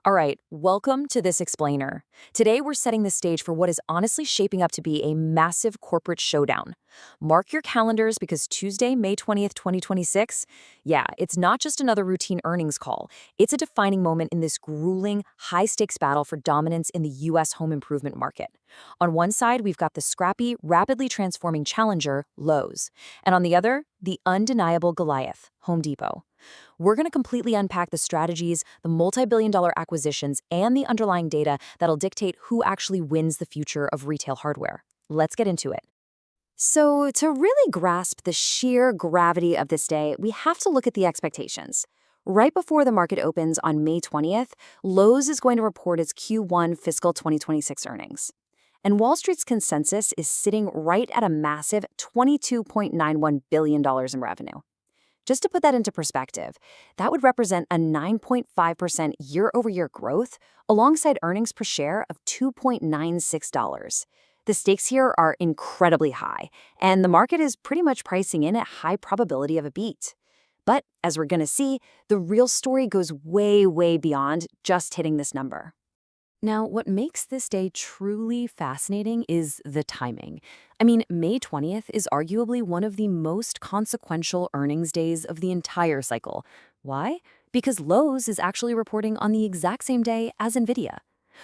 All right, welcome to this explainer. Today we're setting the stage for what is honestly shaping up to be a massive corporate showdown. Mark your calendars because Tuesday, May 20th, 2026, yeah, it's not just another routine earnings call. It's a defining moment in this grueling, high-stakes battle for dominance in the US home improvement market. On one side, we've got the scrappy, rapidly transforming challenger, Lowe's, and on the other, the undeniable Goliath, Home Depot. We're going to completely unpack the strategies, the multi-billion-dollar acquisitions, and the underlying data that'll dictate who actually wins the future of retail hardware. Let's get into it. So, to really grasp the sheer gravity of this day, we have to look at the expectations. Right before the market opens on May 20th, Lowe's is going to report its Q1 fiscal 2026 earnings. And Wall Street's consensus is sitting right at a massive $22.91 billion in revenue. Just to put that into perspective, that would represent a 9.5% year-over-year growth alongside earnings per share of $2.96. The stakes here are incredibly high, and the market is pretty much pricing in a high probability of a beat. But as we're going to see, the real story goes way, way beyond just hitting this number. Now, what makes this day truly fascinating is the timing. I mean, May 20th is arguably one of the most consequential earnings days of the entire cycle. Why? Because Lowe's is actually reporting on the exact same day as NVIDIA.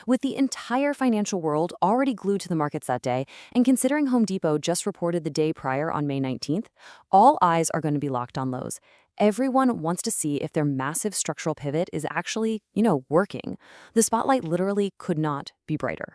With the entire financial world already glued to the markets that day, and considering Home Depot just reported the day prior on May 19th, all eyes are going to be locked on Lowe's. Everyone wants to see if their massive structural pivot is actually, working. The spotlight literally could not be brighter.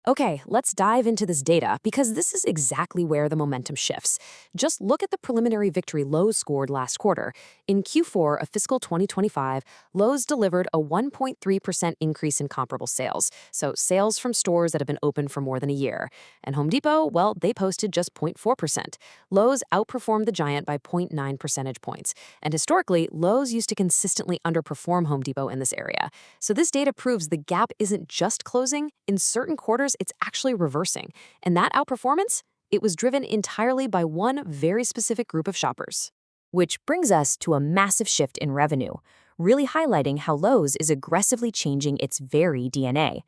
Okay, let's dive into this data because this is exactly where the momentum shifts. Just look at the preliminary victory Lowe's scored last quarter. In Q4 of fiscal 2025, Lowe's delivered a 1.3% increase in comparable sales, so sales from stores that have been open for more than a year. And Home Depot, well, they posted just 0.4%. Lowe's outperformed the giant by 0.9 percentage points. And historically, Lowe's used to consistently underperform Home Depot in this area. So this data proves the gap isn't just closing. In certain quarters, it's actually reversing. And that outperformance, it was driven entirely by one very specific group of shoppers. Which brings us to a massive shift in revenue, really highlighting how Lowe's is aggressively changing its very DNA.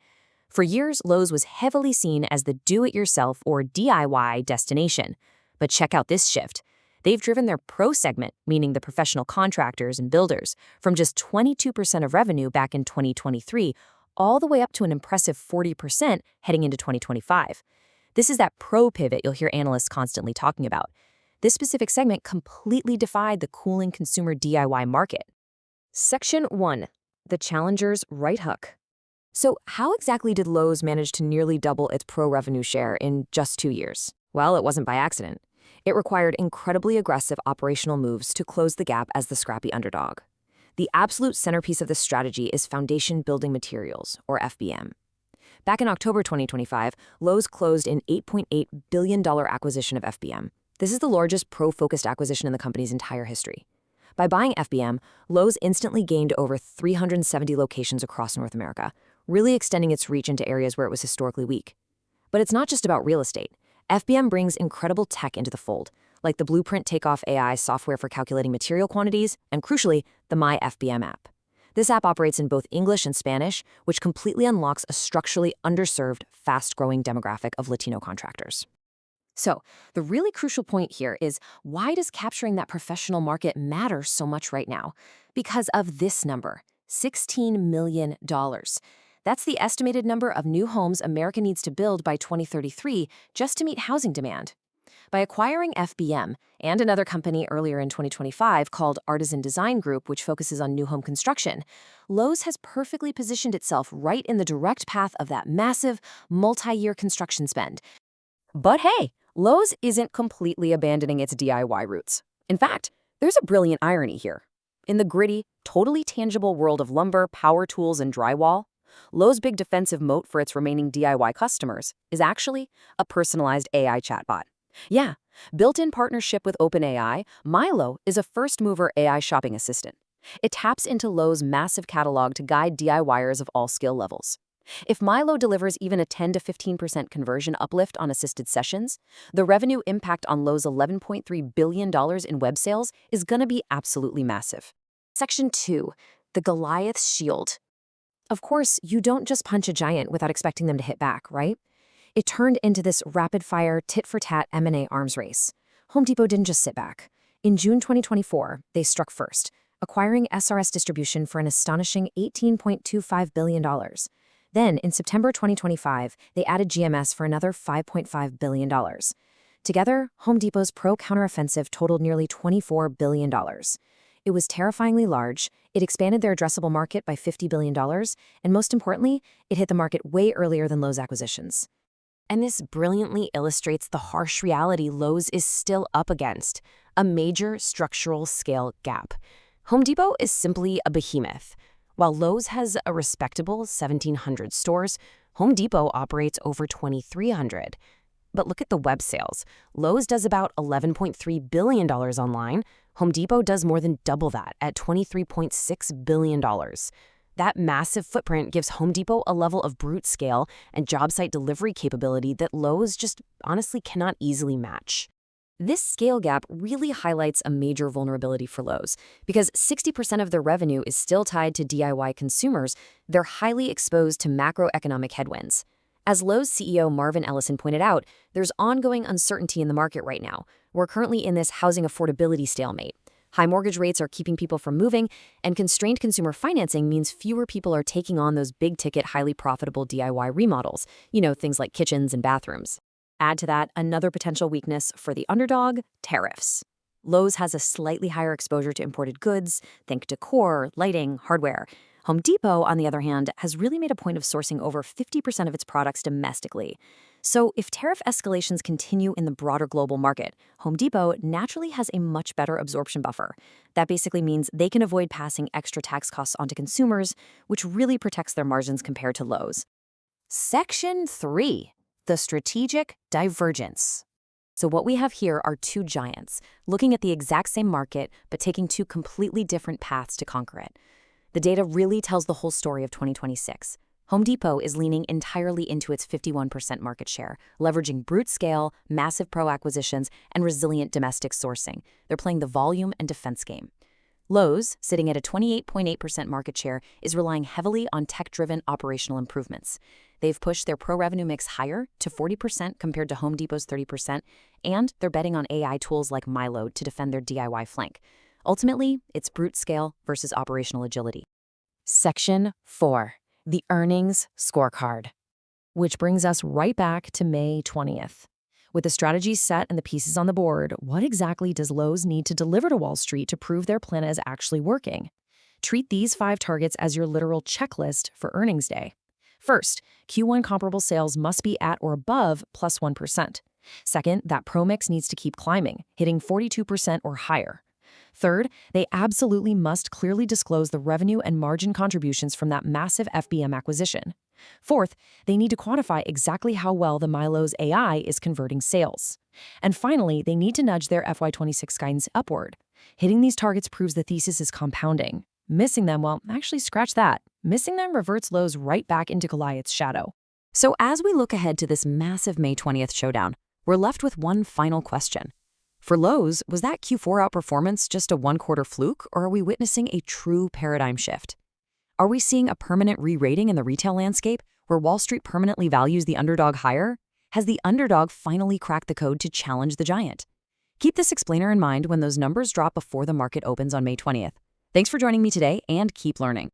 For years, Lowe's was heavily seen as the do-it-yourself or DIY destination. But check out this shift. They've driven their pro segment, meaning the professional contractors and builders, from just 22% of revenue back in 2023 all the way up to an impressive 40% heading into 2025. This is that pro pivot you'll hear analysts constantly talking about. This specific segment completely defied the cooling consumer DIY market. Section 1. The Challenger's Right Hook. So how exactly did Lowe's manage to nearly double its pro revenue share in just 2 years? Well, it wasn't by accident. It required incredibly aggressive operational moves to close the gap as the scrappy underdog. The absolute centerpiece of this strategy is Foundation Building Materials, or FBM. Back in October 2025, Lowe's closed an $8.8 billion acquisition of FBM. This is the largest pro-focused acquisition in the company's entire history. By buying FBM, Lowe's instantly gained over 370 locations across North America, really extending its reach into areas where it was historically weak. But it's not just about real estate. FBM brings incredible tech into the fold, like the Blueprint Takeoff AI software for calculating material quantities, and crucially, the My FBM app. This app operates in both English and Spanish, which completely unlocks a structurally underserved, fast-growing demographic of Latino contractors. So, the really crucial point here is, why does capturing that professional market matter so much right now? Because of this number, $16 million. That's the estimated number of new homes America needs to build by 2033 just to meet housing demand. By acquiring FBM and another company earlier in 2025 called Artisan Design Group, which focuses on new home construction, Lowe's has perfectly positioned itself right in the direct path of that massive, multi-year construction spend. But hey, Lowe's isn't completely abandoning its DIY roots. In fact, there's a brilliant irony here. In the gritty, totally tangible world of lumber, power tools, and drywall, Lowe's big defensive moat for its remaining DIY customers is actually a personalized AI chatbot. Yeah, built in partnership with OpenAI, Mylow is a first-mover AI shopping assistant. It taps into Lowe's massive catalog to guide DIYers of all skill levels. If Mylow delivers even a 10 to 15% conversion uplift on assisted sessions, the revenue impact on Lowe's $11.3 billion in web sales is going to be absolutely massive. Section 2. The Goliath's Shield. Of course, you don't just punch a giant without expecting them to hit back, right? It turned into this rapid-fire, tit-for-tat M&A arms race. Home Depot didn't just sit back. In June 2024, they struck first, acquiring SRS Distribution for an astonishing $18.25 billion. Then, in September 2025, they added GMS for another $5.5 billion. Together, Home Depot's pro-counteroffensive totaled nearly $24 billion. It was terrifyingly large, it expanded their addressable market by $50 billion, and most importantly, it hit the market way earlier than Lowe's acquisitions. And this brilliantly illustrates the harsh reality Lowe's is still up against, a major structural scale gap. Home Depot is simply a behemoth. While Lowe's has a respectable 1,700 stores, Home Depot operates over 2,300. But look at the web sales. Lowe's does about $11.3 billion online. Home Depot does more than double that at $23.6 billion. That massive footprint gives Home Depot a level of brute scale and job site delivery capability that Lowe's just honestly cannot easily match. This scale gap really highlights a major vulnerability for Lowe's. Because 60% of their revenue is still tied to DIY consumers, they're highly exposed to macroeconomic headwinds. As Lowe's CEO Marvin Ellison pointed out, there's ongoing uncertainty in the market right now. We're currently in this housing affordability stalemate. High mortgage rates are keeping people from moving, and constrained consumer financing means fewer people are taking on those big-ticket, highly profitable DIY remodels, things like kitchens and bathrooms. Add to that another potential weakness for the underdog, tariffs. Lowe's has a slightly higher exposure to imported goods, think decor, lighting, hardware. Home Depot, on the other hand, has really made a point of sourcing over 50% of its products domestically. So if tariff escalations continue in the broader global market, Home Depot naturally has a much better absorption buffer. That basically means they can avoid passing extra tax costs onto consumers, which really protects their margins compared to Lowe's. Section 3. The strategic divergence. So what we have here are two giants, looking at the exact same market, but taking two completely different paths to conquer it. The data really tells the whole story of 2026. Home Depot is leaning entirely into its 51% market share, leveraging brute scale, massive pro acquisitions, and resilient domestic sourcing. They're playing the volume and defense game. Lowe's, sitting at a 28.8% market share, is relying heavily on tech-driven operational improvements. They've pushed their pro revenue mix higher to 40% compared to Home Depot's 30%, and they're betting on AI tools like Mylow to defend their DIY flank. Ultimately, it's brute scale versus operational agility. Section 4. The Earnings Scorecard. Which brings us right back to May 20th. With the strategies set and the pieces on the board, what exactly does Lowe's need to deliver to Wall Street to prove their plan is actually working? Treat these 5 targets as your literal checklist for earnings day. First, Q1 comparable sales must be at or above plus 1%. Second, that pro mix needs to keep climbing, hitting 42% or higher. Third, they absolutely must clearly disclose the revenue and margin contributions from that massive FBM acquisition. Fourth, they need to quantify exactly how well the Mylow AI is converting sales. And finally, they need to nudge their FY2026 guidance upward. Hitting these targets proves the thesis is compounding. Missing them, well, actually scratch that. Missing them reverts Lowe's right back into Goliath's shadow. So as we look ahead to this massive May 20th showdown, we're left with one final question. For Lowe's, was that Q4 outperformance just a one-quarter fluke, or are we witnessing a true paradigm shift? Are we seeing a permanent re-rating in the retail landscape, where Wall Street permanently values the underdog higher? Has the underdog finally cracked the code to challenge the giant? Keep this explainer in mind when those numbers drop before the market opens on May 20th. Thanks for joining me today, and keep learning.